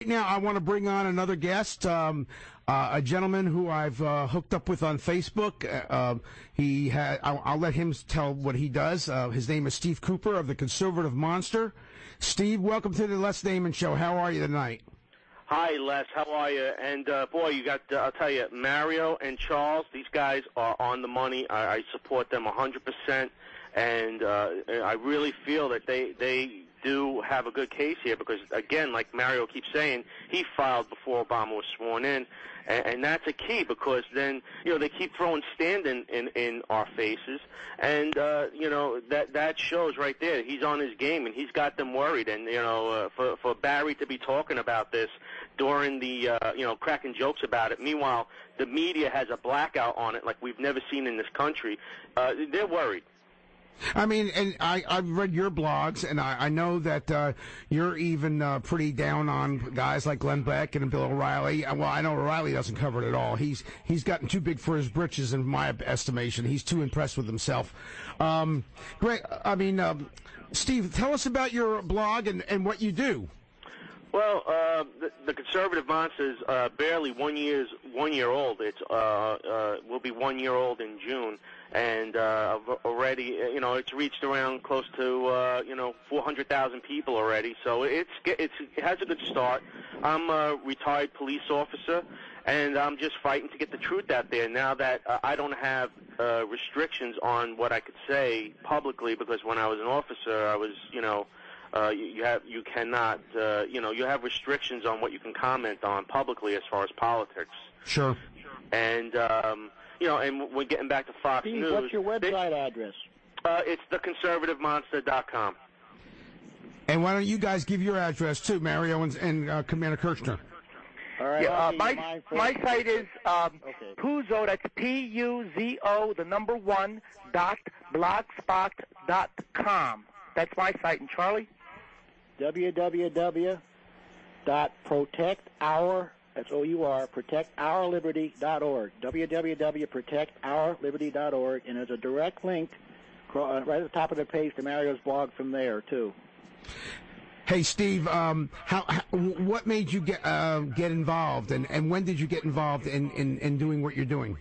Now I want to bring on another guest, a gentleman who I've hooked up with on Facebook. I'll let him tell what he does. His name is Steve Cooper of the Conservative Monster. Steve, welcome to the Les Naiman Show. How are you tonight? Hi, Les. How are you? And, boy, you got, I'll tell you, Mario and Charles, these guys are on the money. I support them 100%. And I really feel that they do have a good case here because, again, like Mario keeps saying, he filed before Obama was sworn in. And that's a key because then, they keep throwing stand in our faces. And, that shows right there. He's on his game, and he's got them worried. And, for Barry to be talking about this during the, cracking jokes about it. Meanwhile, the media has a blackout on it like we've never seen in this country. They're worried. I mean, and I've read your blogs, and I know that you're even pretty down on guys like Glenn Beck and Bill O'Reilly. Well, I know O'Reilly doesn't cover it at all. He's gotten too big for his britches, in my estimation. He's too impressed with himself. Great. I mean, Steve, tell us about your blog and what you do. Well, the Conservative Monster is barely 1 year old. It's will be 1 year old in June. And already, it's reached around close to 400,000 people already. So it has a good start. I'm a retired police officer, and I'm just fighting to get the truth out there. Now that I don't have restrictions on what I could say publicly, because when I was an officer, I was, you cannot, you have restrictions on what you can comment on publicly as far as politics. Sure. And and we're getting back to Fox Steve, News. what's your website address? It's theconservativemonster.com. And why don't you guys give your address too, Mario and Commander Kerchner? All right. Yeah, my site is Apuzzo. That's P-U-Z-O, the number 1, .blogspot.com. That's my site. And Charlie? www.protectour. That's O-U-R, protectourliberty.org, www.protectourliberty.org, and there's a direct link right at the top of the page to Mario's blog from there, too. Hey, Steve, what made you get involved, and when did you get involved in doing what you're doing?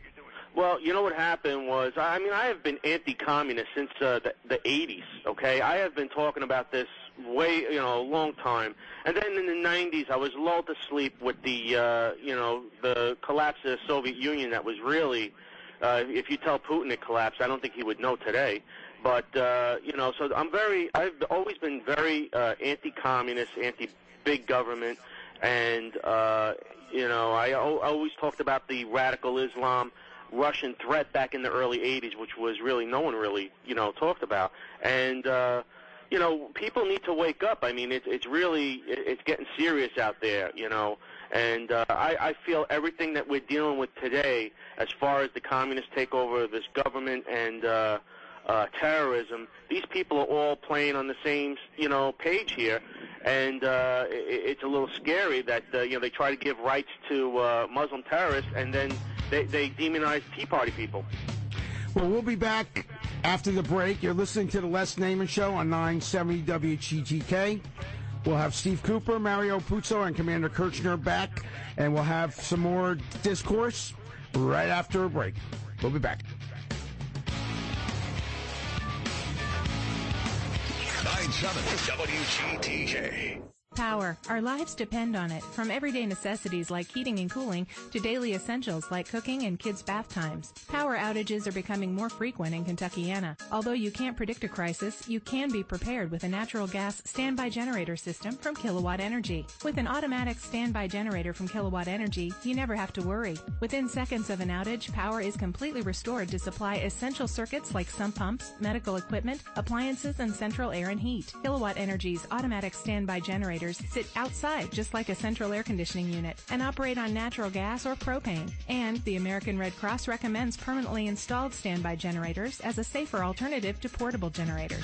Well, you know what happened was, I have been anti-communist since the 80s, okay? I have been talking about this way, a long time. And then in the 90s, I was lulled to sleep with the, the collapse of the Soviet Union that was really, if you tell Putin it collapsed, I don't think he would know today. But, so I've always been very anti-communist, anti-big government, and, I always talked about the radical Islam Russian threat back in the early 80s, which was really no one really, talked about. And, people need to wake up. I mean, it's really getting serious out there, And I feel everything that we're dealing with today, as far as the communist takeover of this government and terrorism, these people are all playing on the same, page here. And it's a little scary that, they try to give rights to Muslim terrorists, and then they demonize Tea Party people. Well, we'll be back after the break. You're listening to the Les Naiman Show on 970 WGTK. We'll have Steve Cooper, Mario Apuzzo, and Commander Kerchner back, and we'll have some more discourse right after a break. We'll be back. 970 WGTK. Power. Our lives depend on it, from everyday necessities like heating and cooling to daily essentials like cooking and kids' bath times. Power outages are becoming more frequent in Kentuckiana. Although you can't predict a crisis, you can be prepared with a natural gas standby generator system from Kilowatt Energy. With an automatic standby generator from Kilowatt Energy, you never have to worry. Within seconds of an outage, power is completely restored to supply essential circuits like sump pumps, medical equipment, appliances, and central air and heat. Kilowatt Energy's automatic standby generators sit outside just like a central air conditioning unit and operate on natural gas or propane. And the American Red Cross recommends permanently installed standby generators as a safer alternative to portable generators.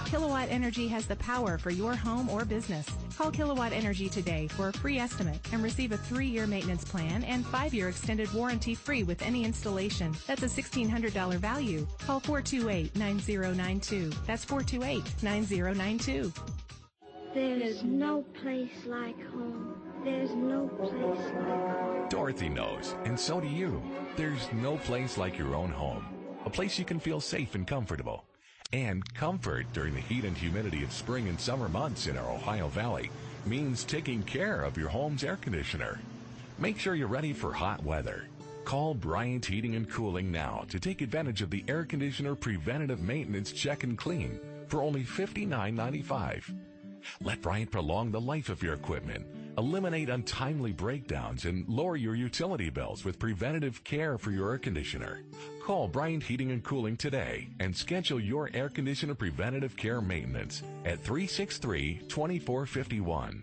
Kilowatt Energy has the power for your home or business. Call Kilowatt Energy today for a free estimate and receive a 3-year maintenance plan and 5-year extended warranty free with any installation. That's a $1,600 value. Call 428-9092. That's 428-9092. There's no place like home. There's no place like home. Dorothy knows, and so do you. There's no place like your own home. A place you can feel safe and comfortable. And comfort during the heat and humidity of spring and summer months in our Ohio Valley means taking care of your home's air conditioner. Make sure you're ready for hot weather. Call Bryant Heating and Cooling now to take advantage of the air conditioner preventative maintenance check and clean for only $59.95. Let Bryant prolong the life of your equipment, eliminate untimely breakdowns, and lower your utility bills with preventative care for your air conditioner. Call Bryant Heating and Cooling today and schedule your air conditioner preventative care maintenance at 363-2451.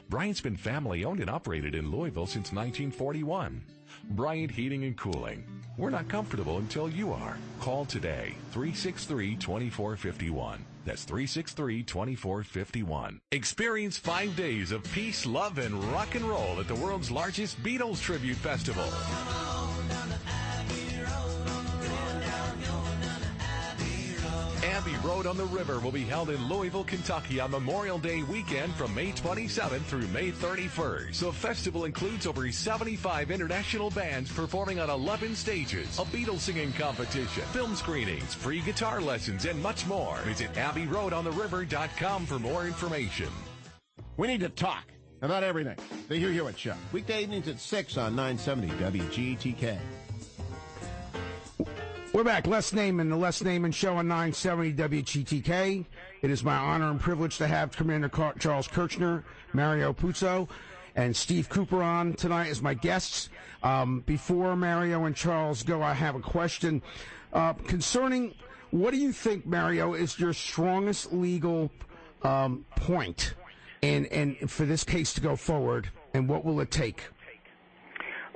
Bryant's been family-owned and operated in Louisville since 1941. Bryant Heating and Cooling. We're not comfortable until you are. Call today, 363-2451. That's 363-2451. Experience 5 days of peace, love, and rock and roll at the world's largest Beatles Tribute Festival. Abbey Road on the River will be held in Louisville, Kentucky on Memorial Day weekend from May 27th through May 31st. The festival includes over 75 international bands performing on 11 stages, a Beatles singing competition, film screenings, free guitar lessons, and much more. Visit AbbeyRoadOnTheRiver.com for more information. We need to talk about everything. The Hugh Hewitt Show. Weekday evenings at 6 on 970 WGTK. We're back. Les Naiman, the Les Naiman Show on 970 WGTK. It is my honor and privilege to have Commander Charles Kerchner, Mario Apuzzo, and Steve Cooper on tonight as my guests. Before Mario and Charles go, I have a question concerning what do you think, Mario, is your strongest legal point and for this case to go forward, and what will it take?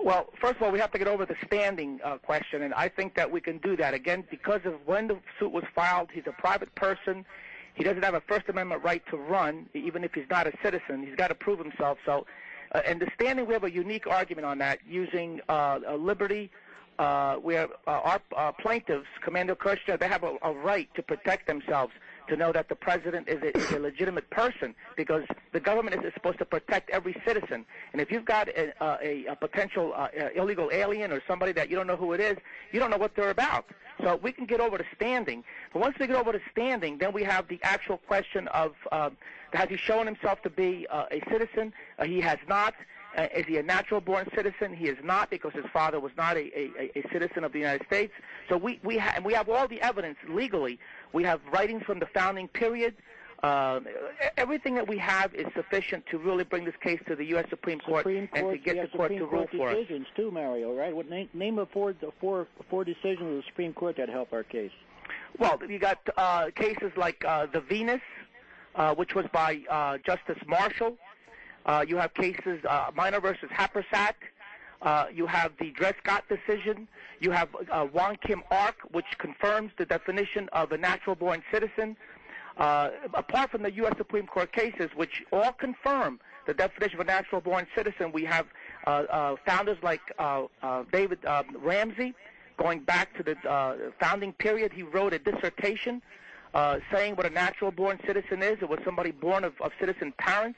Well, first of all, we have to get over the standing question, and I think that we can do that. Again, because of when the suit was filed, he's a private person. He doesn't have a First Amendment right to run, even if he's not a citizen. He's got to prove himself. So, and the standing, we have a unique argument on that using liberty. We have our plaintiffs, Commander Kerchner, they have a right to protect themselves, to know that the president is a legitimate person, because the government is supposed to protect every citizen. And if you've got a potential illegal alien or somebody that you don't know who it is, you don't know what they're about. So we can get over to standing. But once we get over to standing, then we have the actual question of has he shown himself to be a citizen? He has not. Is he a natural-born citizen? He is not, because his father was not a citizen of the United States. So we have all the evidence legally. We have writings from the founding period. Everything that we have is sufficient to really bring this case to the U.S. Supreme Court and to get the court to rule for us. Decisions too, Mario, right? Name the four decisions of the Supreme Court that help our case. Well, you got cases like the Venus, which was by Justice Marshall. You have cases, Minor versus Happersett. You have the Dred Scott decision. You have Wong Kim Ark, which confirms the definition of a natural-born citizen. Apart from the U.S. Supreme Court cases, which all confirm the definition of a natural-born citizen, we have founders like David Ramsey. Going back to the founding period, he wrote a dissertation saying what a natural-born citizen is. It was somebody born of citizen parents.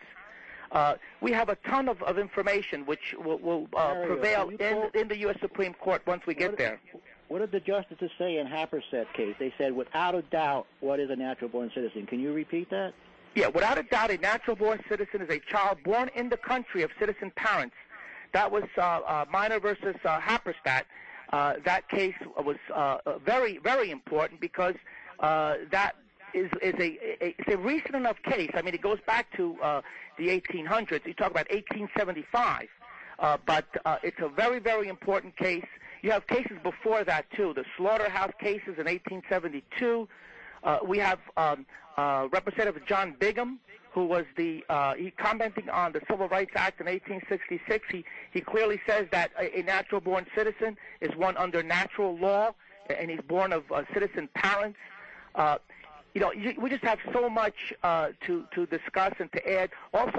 We have a ton of information which will prevail in the U.S. Supreme Court once we get there. What did the justices say in Happersett case? They said, without a doubt, what is a natural-born citizen? Can you repeat that? Yeah, without a doubt, a natural-born citizen is a child born in the country of citizen parents. That was Minor versus Happersett. That case was very, very important because that is a recent enough case. I mean, it goes back to the 1800s. You talk about 1875, but it's a very, very important case. You have cases before that too. The slaughterhouse cases in 1872. We have Representative John Bingham, who was he commenting on the Civil Rights Act in 1866. He clearly says that a natural-born citizen is one under natural law, and he's born of citizen parents. We just have so much to discuss and to add. Also,